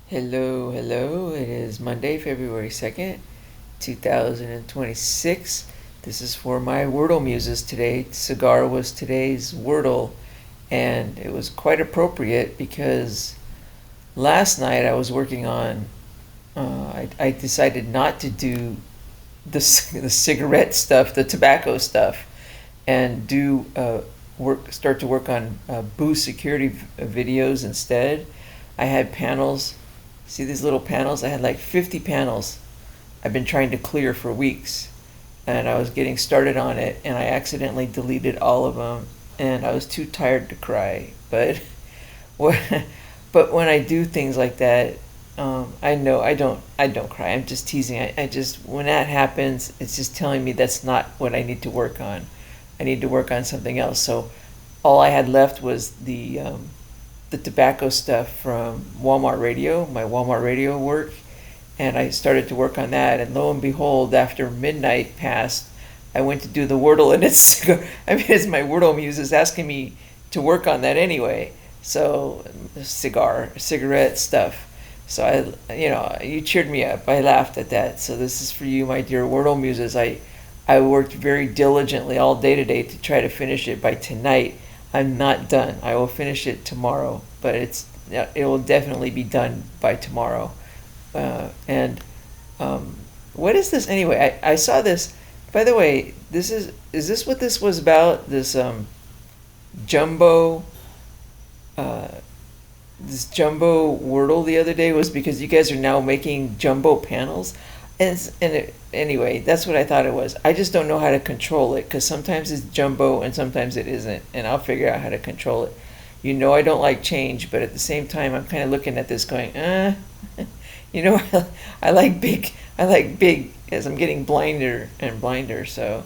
Hello, hello. It is Monday, February 2nd, 2026. This is for my Wordle muses today. Cigar was today's Wordle, and it was quite appropriate because last night I was working on, I decided not to do the cigarette stuff, the tobacco stuff, and start to work on boost security videos instead. I had panels. See these little panels? I had like 50 panels I've been trying to clear for weeks. And I was getting started on it, and I accidentally deleted all of them, and I was too tired to cry. But but when I do things like that, I know I don't cry. I'm just teasing. I just when that happens, it's just telling me that's not what I need to work on. I need to work on something else. So all I had left was the tobacco stuff from Walmart Radio, my Walmart Radio work, and I started to work on that. And lo and behold, after midnight passed, I went to do the Wordle, and it's my Wordle muses asking me to work on that anyway. So cigarette stuff. So you cheered me up. I laughed at that. So this is for you, my dear Wordle muses. I worked very diligently all day today to try to finish it by tonight. I'm not done. I will finish it tomorrow, but it will definitely be done by tomorrow. And what is this anyway? I saw this. By the way, is this what this was about? Jumbo, uh, this jumbo Wordle the other day was because you guys are now making jumbo panels, anyway, that's what I thought it was. I just don't know how to control it because sometimes it's jumbo and sometimes it isn't, and I'll figure out how to control it. I don't like change, but at the same time, I'm kind of looking at this going, you know, I like big. I like big as I'm getting blinder and blinder. So,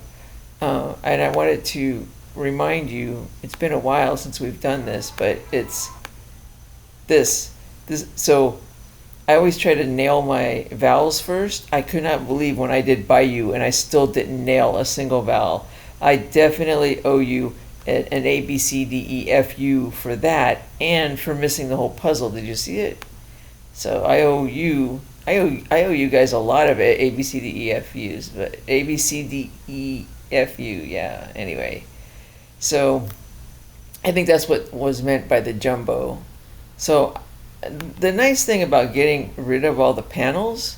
and I wanted to remind you, it's been a while since we've done this, but it's this. So I always try to nail my vowels first. I could not believe when I did Bayou and I still didn't nail a single vowel. I definitely owe you an A, B, C, D, E, F, U for that and for missing the whole puzzle. Did you see it? So I owe you guys a lot of A, B, C, D, E, F, U's, but A, B, C, D, E, F, U, yeah, anyway. So I think that's what was meant by the jumbo. So the nice thing about getting rid of all the panels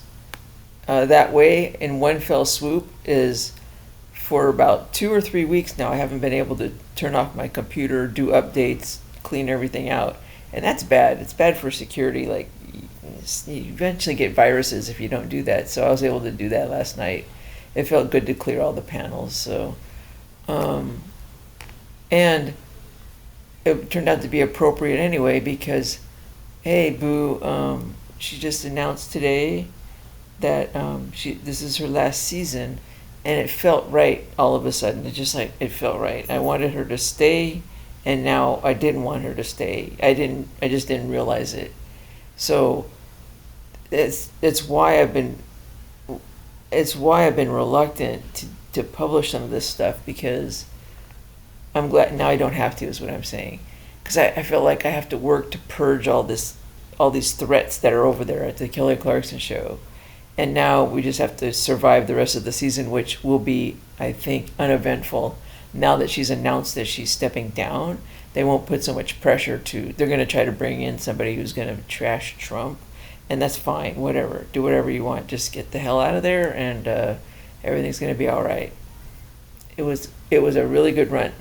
that way in one fell swoop is for about 2 or 3 weeks now I haven't been able to turn off my computer, do updates, clean everything out, and that's bad. It's bad for security. Like you eventually get viruses if you don't do that. So I was able to do that last night. It felt good to clear all the panels. So and it turned out to be appropriate anyway because, hey, Boo, she just announced today that this is her last season, and it felt right all of a sudden. It felt right. I wanted her to stay, and now I didn't want her to stay. I just didn't realize it. So it's why I've been reluctant to publish some of this stuff because I'm glad now I don't have to, is what I'm saying. Because I feel like I have to work to purge all these threats that are over there at the Kelly Clarkson show. And now we just have to survive the rest of the season, which will be, I think, uneventful. Now that she's announced that she's stepping down, they won't put so much pressure they're going to try to bring in somebody who's going to trash Trump. And that's fine, whatever. Do whatever you want. Just get the hell out of there and everything's going to be all right. It was a really good run.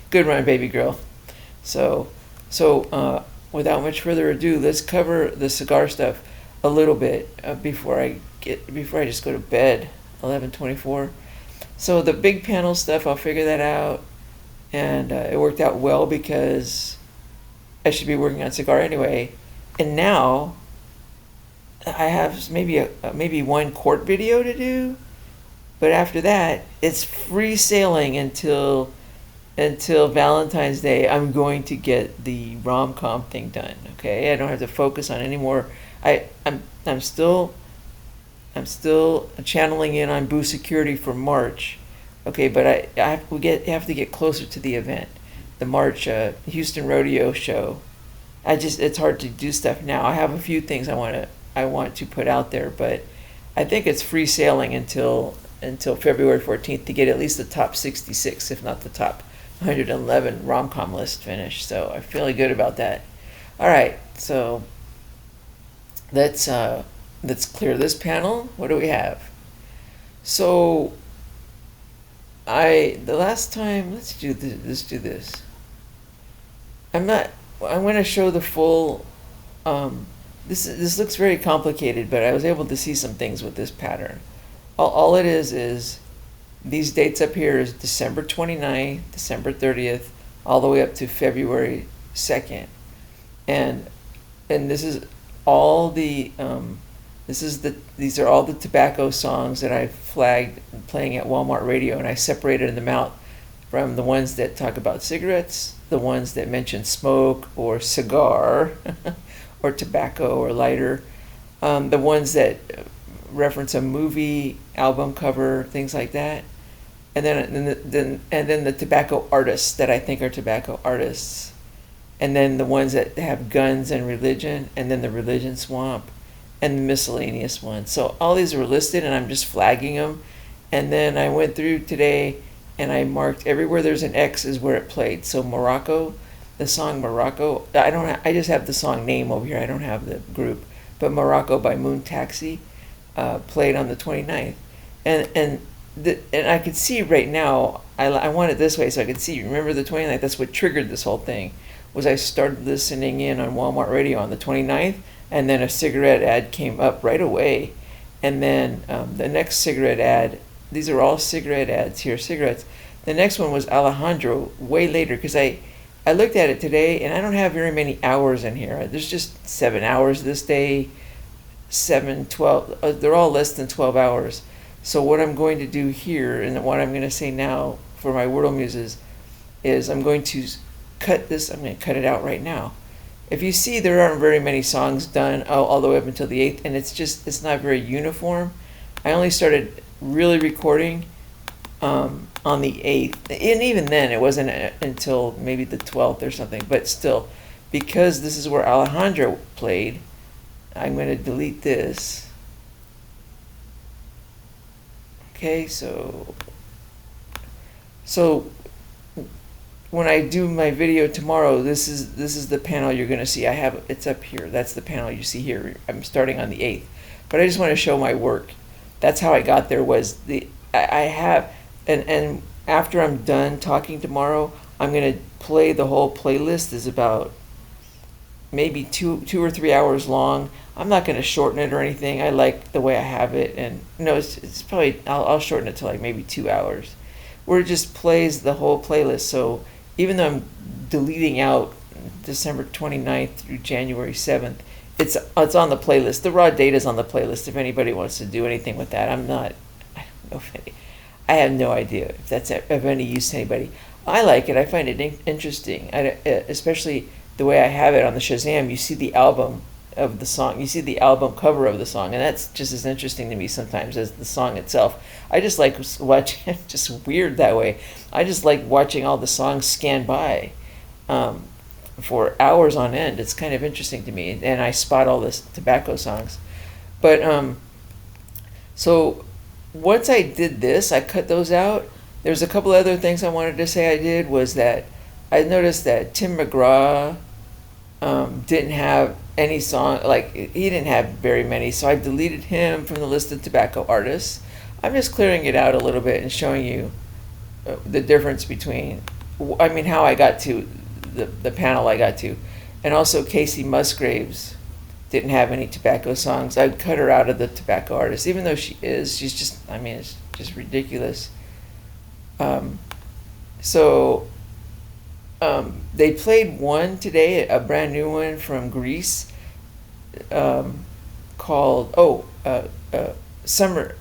Good run, baby girl. So without much further ado, let's cover the cigar stuff a little bit before I just go to bed. 11:24. So the big panel stuff, I'll figure that out, and it worked out well because I should be working on cigar anyway. And now I have maybe one court video to do, but after that it's free sailing until Valentine's Day. I'm going to get the rom-com thing done. Okay, I don't have to focus on any more. I'm still channeling in on Boo Security for March. Okay, but I have to get closer to the event, the March Houston Rodeo show. it's hard to do stuff now. I have a few things I want to put out there, but I think it's free sailing until February 14th to get at least the top 66, if not the top 111 rom-com list finished. So I'm feeling good about that. All right, so let's clear this panel. What do we have? So the last time, let's do this. I'm going to show the full. This looks very complicated, but I was able to see some things with this pattern. All it is these dates up here is December 29th, December 30th, all the way up to February 2nd. And this is all the these are all the tobacco songs that I flagged playing at Walmart Radio, and I separated them out from the ones that talk about cigarettes, the ones that mention smoke or cigar or tobacco or lighter, the ones that reference a movie, album cover, things like that, and then the tobacco artists that I think are tobacco artists, and then the ones that have guns and religion, and then the religion swamp, and the miscellaneous ones. So all these were listed, and I'm just flagging them. And then I went through today, and I marked everywhere there's an X is where it played. So Morocco, the song Morocco. I just have the song name over here. I don't have the group, but Morocco by Moon Taxi played on the 29th, and I could see right now. I want it this way so I could see. Remember the 29th? That's what triggered this whole thing. Was I started listening in on Walmart Radio on the 29th, and then a cigarette ad came up right away, and then the next cigarette ad. These are all cigarette ads here, cigarettes. The next one was Alejandro, way later, because I looked at it today, and I don't have very many hours in here. There's just 7 hours this day, 7, 12. They're all less than 12 hours. So what I'm going to do here, and what I'm going to say now for my Wordle muses, is I'm going to cut this. I'm going to cut it out right now. If you see, there aren't very many songs done all the way up until the 8th, and it's not very uniform. I only started really recording on the 8th, and even then it wasn't until maybe the 12th or something, but still, because this is where Alejandro played, I'm going to delete this. Okay, so when I do my video tomorrow, this is the panel you're going to see. It's up here. That's the panel you see here. I'm starting on the 8th, but I just want to show my work. That's how I got there. And after I'm done talking tomorrow, I'm going to play the whole playlist. Is about maybe two or 3 hours long. I'm not going to shorten it or anything. I like the way I have it, and it's probably I'll shorten it to like maybe 2 hours, where it just plays the whole playlist. So even though I'm deleting out December 29th through January 7th, it's on the playlist. The raw data is on the playlist. If anybody wants to do anything with that, I don't know if I have no idea if that's of any use to anybody. I like it. I find it interesting, especially the way I have it on the Shazam. You see the album of the song. You see the album cover of the song, and that's just as interesting to me sometimes as the song itself. I just like watching. It's just weird that way. I just like watching all the songs scan by for hours on end. It's kind of interesting to me, and I spot all this tobacco songs. But so once I did this, I cut those out. There's a couple other things I wanted to say I did. Was that I noticed that Tim McGraw didn't have any song, like he didn't have very many, so I deleted him from the list of tobacco artists. I'm just clearing it out a little bit and showing you the difference between, how I got to the panel I got to. And also Casey Musgraves didn't have any tobacco songs. I'd cut her out of the tobacco artists, even though she's just, it's just ridiculous. They played one today, a brand new one from Greece, called Summer.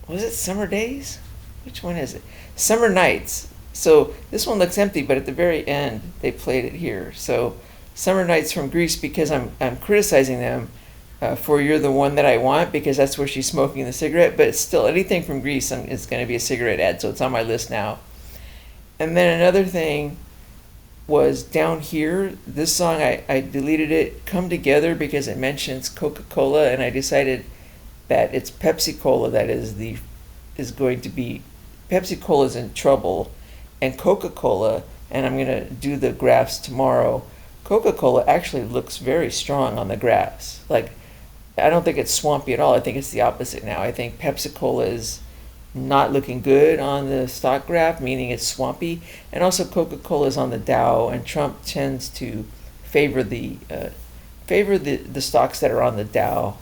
Was it Summer Days? Which one is it? Summer Nights. So this one looks empty, but at the very end they played it here. So Summer Nights from Greece, because I'm criticizing them for You're the One That I Want, because that's where she's smoking the cigarette. But it's still, anything from Greece is going to be a cigarette ad, so it's on my list now. And then another thing was down here. This song, I deleted it, Come Together, because it mentions Coca-Cola, and I decided that it's Pepsi-Cola that is going to be, Pepsi-Cola's in trouble, and Coca-Cola, and I'm going to do the graphs tomorrow. Coca-Cola actually looks very strong on the graphs. Like, I don't think it's swampy at all. I think it's the opposite now. I think Pepsi-Cola is not looking good on the stock graph, meaning it's swampy, and also Coca-Cola is on the Dow, and Trump tends to favor the stocks that are on the Dow.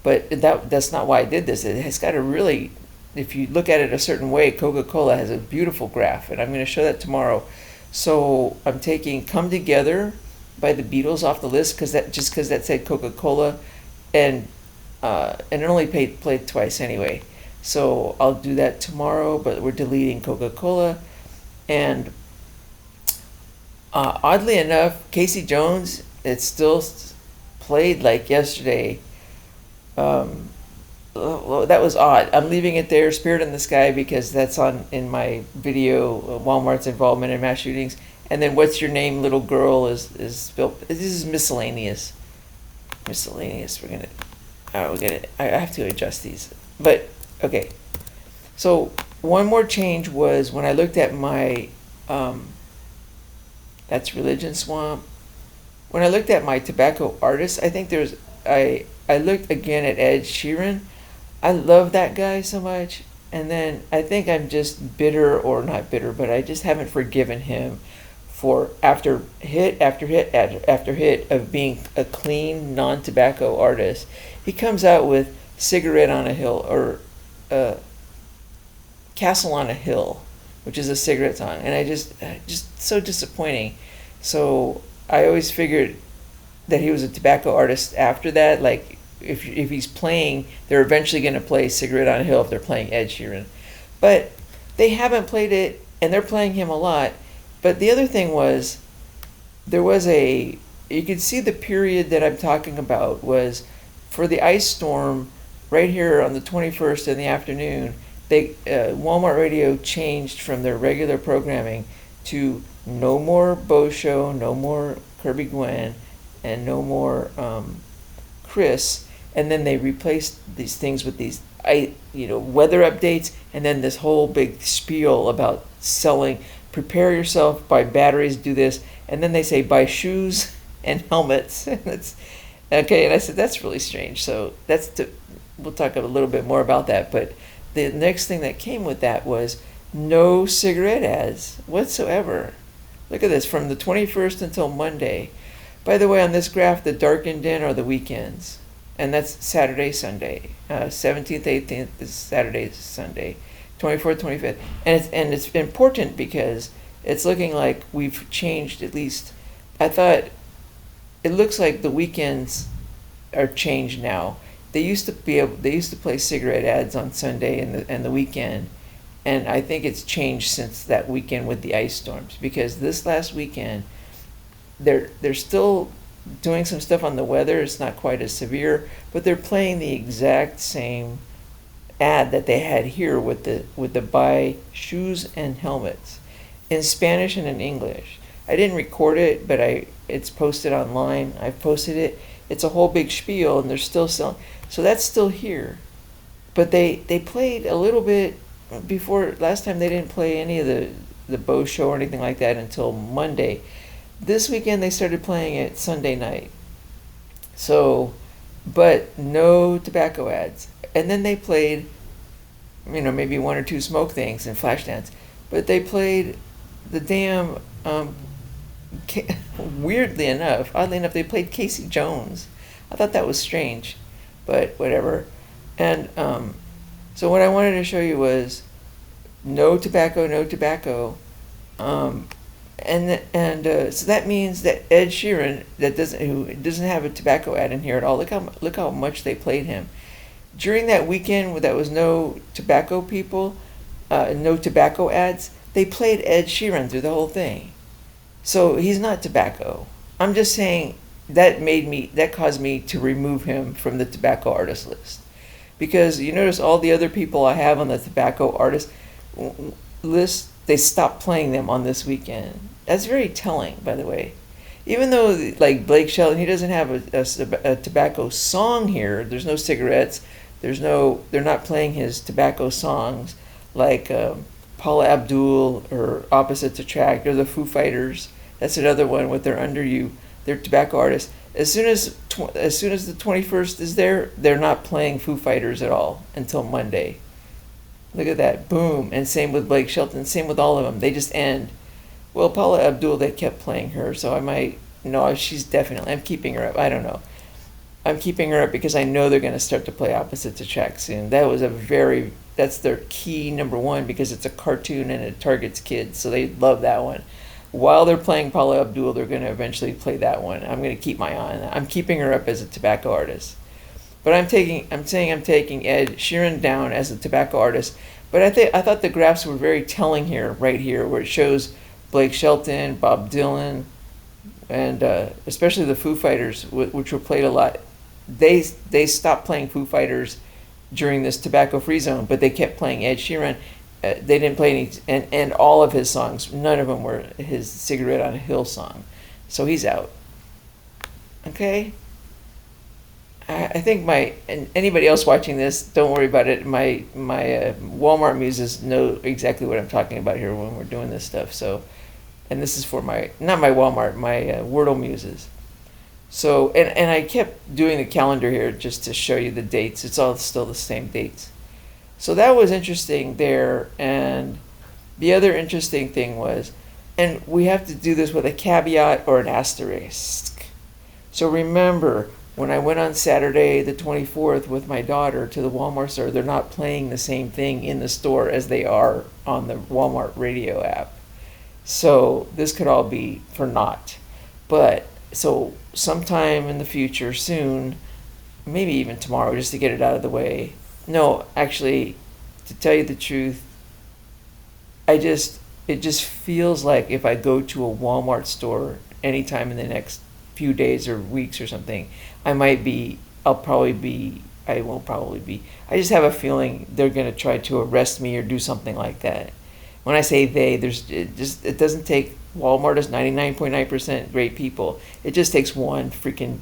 But that's not why I did this. It has got a really, if you look at it a certain way, Coca-Cola has a beautiful graph, and I'm going to show that tomorrow. So I'm taking Come Together by the Beatles off the list because that said Coca-Cola, and it only played twice anyway. So I'll do that tomorrow, but we're deleting Coca-Cola. And oddly enough, Casey Jones, it's still played like yesterday. That was odd. I'm leaving it there, Spirit in the Sky, because that's in my video, Walmart's involvement in mass shootings. And then What's Your Name, Little Girl is spelled. This is miscellaneous. Miscellaneous. I have to adjust these. But, okay. So, one more change was when I looked at my, that's Religion Swamp. When I looked at my tobacco artists, I think I looked again at Ed Sheeran. I love that guy so much. And then I think I'm just bitter, or not bitter, but I just haven't forgiven him for after hit after hit after hit of being a clean, non-tobacco artist. He comes out with Cigarette on a Hill, or Castle on a Hill, which is a cigarette song. And I just so disappointing. So I always figured that he was a tobacco artist after that. Like, if he's playing, they're eventually going to play Cigarette on a Hill if they're playing Ed Sheeran. But they haven't played it, and they're playing him a lot. But the other thing was, you could see the period that I'm talking about was for the ice storm right here on the 21st in the afternoon. Walmart Radio changed from their regular programming to no more Bo Show, no more Kirby Gwen, and no more Chris. And then they replaced these things with these weather updates, and then this whole big spiel about selling. Prepare yourself, buy batteries, do this, and then they say buy shoes and helmets. And that's okay. And I said that's really strange. So we'll talk a little bit more about that. But the next thing that came with that was no cigarette ads whatsoever. Look at this, from the 21st until Monday. By the way, on this graph, the darkened in are the weekends, and that's Saturday, Sunday. 17th, 18th is Saturday, Sunday. 24th, 25th. And it's important because it's looking like we've changed, at least. I thought it looks like the weekends are changed now. They used to play cigarette ads on Sunday and the weekend, and I think it's changed since that weekend with the ice storms, because this last weekend they're still doing some stuff on the weather. It's not quite as severe, but they're playing the exact same ad that they had here with the buy shoes and helmets in Spanish and in English. I didn't record it, but it's posted online. I've posted it. It's a whole big spiel, and they're still selling. So that's still here. But they played a little bit before. Last time they didn't play any of the Bo Show or anything like that until Monday. This weekend they started playing it Sunday night. So, but no tobacco ads. And then they played, maybe one or two smoke things and Flashdance. But they played the damn, oddly enough, they played Casey Jones. I thought that was strange, but whatever. And so what I wanted to show you was no tobacco, no tobacco. So that means that Ed Sheeran, who doesn't have a tobacco ad in here at all. Look how much they played him during that weekend. Where that was no tobacco people, no tobacco ads. They played Ed Sheeran through the whole thing, so he's not tobacco. I'm just saying that caused me to remove him from the tobacco artist list, because you notice all the other people I have on the tobacco artist list, they stopped playing them on this weekend. That's very telling, by the way. Even though, like Blake Shelton, he doesn't have a tobacco song here. There's no cigarettes. They're not playing his tobacco songs like Paula Abdul or Opposites Attract or the Foo Fighters. That's another one with their Under You. They're tobacco artists. As soon as the 21st is there, they're not playing Foo Fighters at all until Monday. Look at that, boom. And same with Blake Shelton. Same with all of them. They just end. Well, Paula Abdul, they kept playing her, so I might. No, she's definitely. I'm keeping her up. I don't know. I'm keeping her up because I know they're going to start to play Opposites Attract soon. That's their key number one because it's a cartoon and it targets kids, so they love that one. While they're playing Paula Abdul, they're going to eventually play that one. I'm going to keep my eye on that. I'm keeping her up as a tobacco artist. But I'm taking Ed Sheeran down as a tobacco artist. But I thought the graphs were very telling here, right here, where it shows Blake Shelton, Bob Dylan, and especially the Foo Fighters, which were played a lot. They stopped playing Foo Fighters during this tobacco-free zone, but they kept playing Ed Sheeran. They didn't play any, and all of his songs, none of them were his Cigarette on a Hill song. So he's out. Okay? I think and anybody else watching this, don't worry about it. My Walmart muses know exactly what I'm talking about here when we're doing this stuff. So, and this is for not my Walmart, my Wordle muses. So, and I kept doing the calendar here just to show you the dates. It's all still the same dates. So that was interesting there. And the other interesting thing was, and we have to do this with a caveat or an asterisk. So remember, when I went on Saturday the 24th with my daughter to the Walmart store, they're not playing the same thing in the store as they are on the Walmart radio app. So this could all be for naught. But so sometime in the future, soon, maybe even tomorrow, just to get it out of the way. No, actually, to tell you the truth, it just feels like if I go to a Walmart store anytime in the next few days or weeks or something, I won't probably be. I just have a feeling they're going to try to arrest me or do something like that. When I say they, it doesn't take, Walmart is 99.9% great people. It just takes one freaking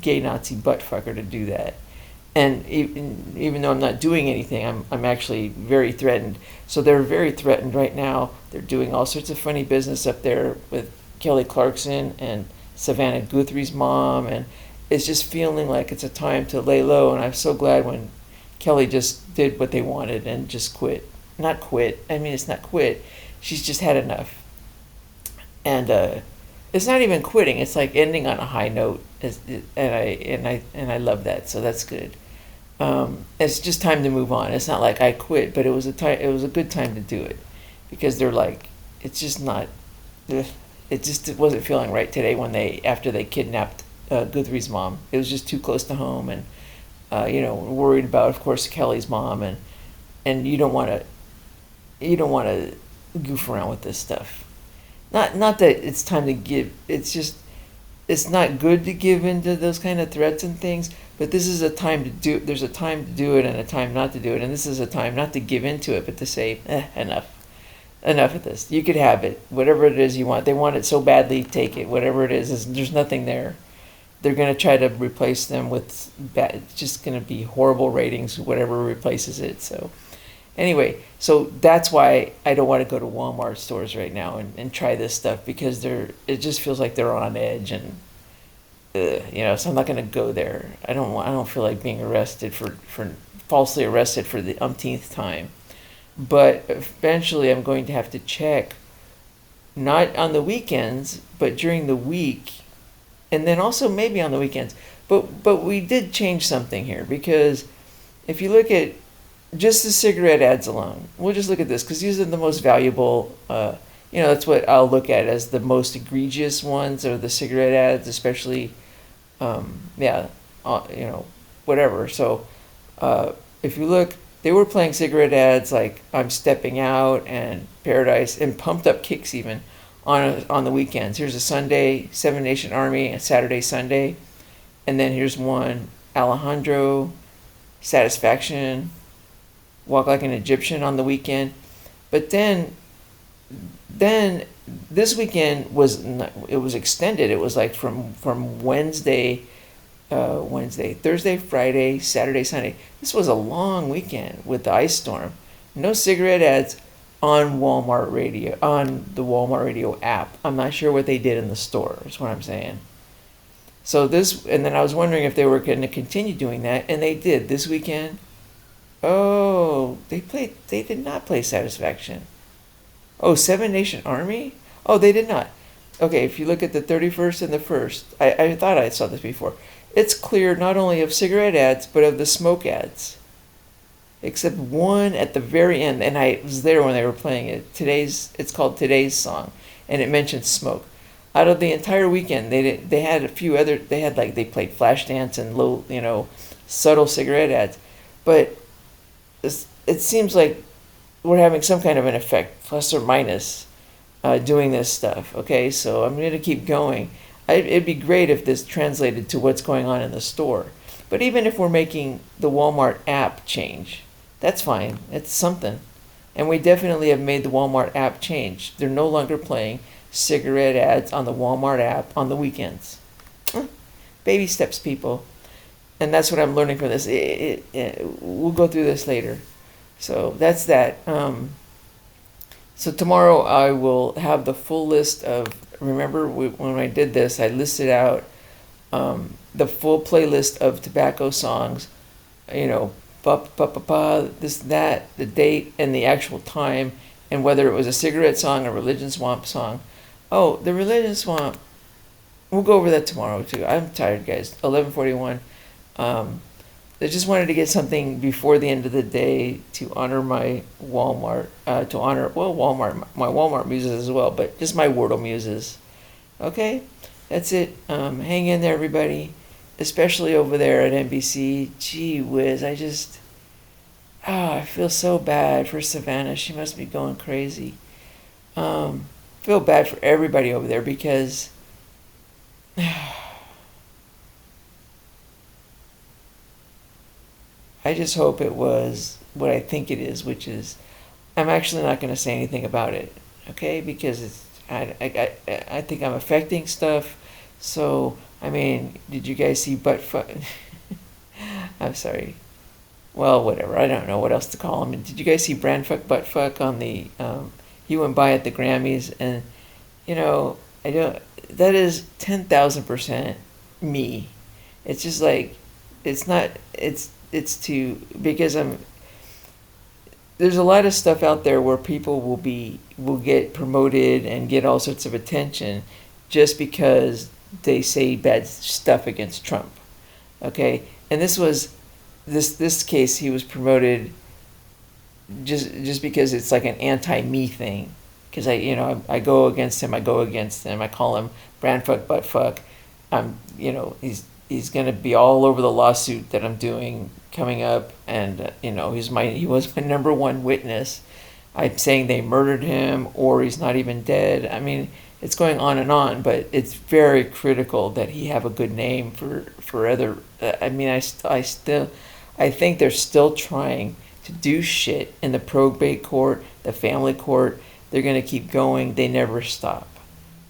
gay Nazi buttfucker to do that. And even though I'm not doing anything, I'm actually very threatened. So they're very threatened right now. They're doing all sorts of funny business up there with Kelly Clarkson and Savannah Guthrie's mom, and it's just feeling like it's a time to lay low. And I'm so glad when Kelly just did what they wanted and just quit. Not quit. I mean, it's not quit. She's just had enough. And it's not even quitting. It's like ending on a high note. And I love that. So that's good. It's just time to move on. It's not like I quit, but it was a good time to do it, because they're like, it's just not. It wasn't feeling right today after they kidnapped Guthrie's mom. It was just too close to home, and worried about, of course, Kelly's mom, and you don't want to goof around with this stuff. Not that it's time to give. It's just, it's not good to give into those kind of threats and things. But this is a time to do. There's a time to do it and a time not to do it, and this is a time not to give into it, but to say, enough of this. You could have it, whatever it is you want. They want it so badly, take it. Whatever it is there's nothing there. They're going to try to replace them with bad. It's just going to be horrible ratings, whatever replaces it. So anyway, so that's why I don't want to go to Walmart stores right now and try this stuff, because it just feels like they're on edge, and so I'm not going to go there. I don't feel like being arrested for falsely arrested for the umpteenth time. But eventually I'm going to have to check, not on the weekends, but during the week, and then also maybe on the weekends. But we did change something here, because if you look at just the cigarette ads alone, we'll just look at this, because these are the most valuable. That's what I'll look at as the most egregious ones, are the cigarette ads, especially. Whatever. So if you look, they were playing cigarette ads like I'm Stepping Out and Paradise and Pumped Up Kicks even on the weekends. Here's a Sunday, Seven Nation Army, a Saturday, Sunday. And then here's one, Alejandro, Satisfaction, Walk Like an Egyptian on the weekend. But then this weekend was not, it was extended. It was like from Wednesday, Thursday, Friday, Saturday, Sunday. This was a long weekend with the ice storm. No cigarette ads on Walmart radio, on the Walmart radio app. I'm not sure what they did in the store, is what I'm saying. So and then I was wondering if they were going to continue doing that, and they did this weekend. Oh, they did not play Satisfaction. Oh, Seven Nation Army? Oh, they did not. Okay, if you look at the 31st and the 1st, I thought I saw this before. It's clear not only of cigarette ads, but of the smoke ads. Except one at the very end, and I was there when they were playing it. It's called Today's Song, and it mentioned smoke. Out of the entire weekend, they had a few other, they played Flashdance and low, subtle cigarette ads. But it seems like we're having some kind of an effect, plus or minus, doing this stuff. Okay, so I'm going to keep going. It'd be great if this translated to what's going on in the store. But even if we're making the Walmart app change, that's fine. It's something. And we definitely have made the Walmart app change. They're no longer playing cigarette ads on the Walmart app on the weekends. Baby steps, people. And that's what I'm learning from this. We'll go through this later. So that's that. So tomorrow I will have the full list of, remember when I did this, I listed out the full playlist of tobacco songs, this, that, the date, and the actual time, and whether it was a cigarette song or Religion Swamp song. Oh, the Religion Swamp, we'll go over that tomorrow too. I'm tired, guys. 11:41. I just wanted to get something before the end of the day to honor my Walmart, my Walmart muses as well, but just my Wordle muses. Okay, that's it. Hang in there, everybody, especially over there at NBC. Gee whiz, I feel so bad for Savannah. She must be going crazy. Feel bad for everybody over there because I just hope it was what I think it is, which is I'm actually not going to say anything about it, okay? Because I think I'm affecting stuff. So, I mean, did you guys see butt fuck? I'm sorry. Well, whatever. I don't know what else to call him. Did you guys see brand fuck butt fuck on the? He went by at the Grammys, and I don't. That is 10,000% me. It's just like, it's not. It's because there's a lot of stuff out there where people will get promoted and get all sorts of attention just because they say bad stuff against Trump. Okay? And this case, he was promoted just because it's like an anti-me thing. Because I go against him, I call him brand fuck, butt fuck. He's going to be all over the lawsuit that I'm doing coming up, and he was my number one witness. I'm saying they murdered him, or he's not even dead. I mean, it's going on, but it's very critical that he have a good name for other. I mean, I think they're still trying to do shit in the probate court, the family court. They're going to keep going. They never stop.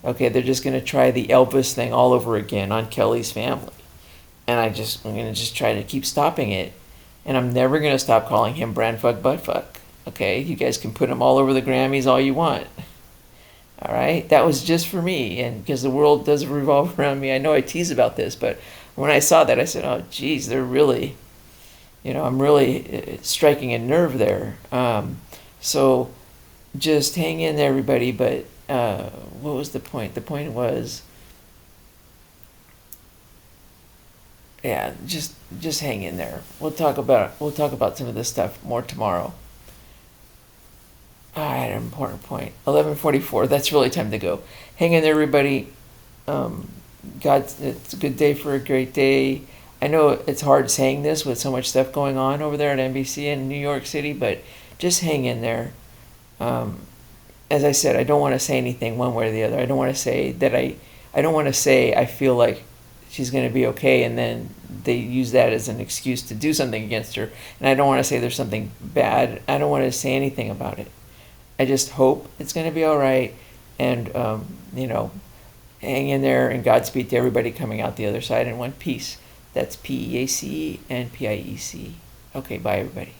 Okay, they're just going to try the Elvis thing all over again on Kelly's family. And I'm going to just try to keep stopping it. And I'm never going to stop calling him brand fuck, butt fuck. Okay? You guys can put him all over the Grammys all you want. All right? That was just for me. And because the world doesn't revolve around me. I know I tease about this, but when I saw that, I said, oh, geez, they're really, I'm really striking a nerve there. So just hang in there, everybody. But what was the point? The point was, yeah, just hang in there. We'll talk about some of this stuff more tomorrow. I had an important point. 11:44. That's really time to go. Hang in there, everybody. It's a good day for a great day. I know it's hard saying this with so much stuff going on over there at NBC in New York City, but just hang in there. As I said, I don't want to say anything one way or the other. I don't want to say that I don't want to say I feel like she's going to be okay, and then they use that as an excuse to do something against her. And I don't want to say there's something bad. I don't want to say anything about it. I just hope it's going to be all right. And, hang in there, and Godspeed to everybody coming out the other side, and one peace. That's PEACE and PIEC. Okay, bye everybody.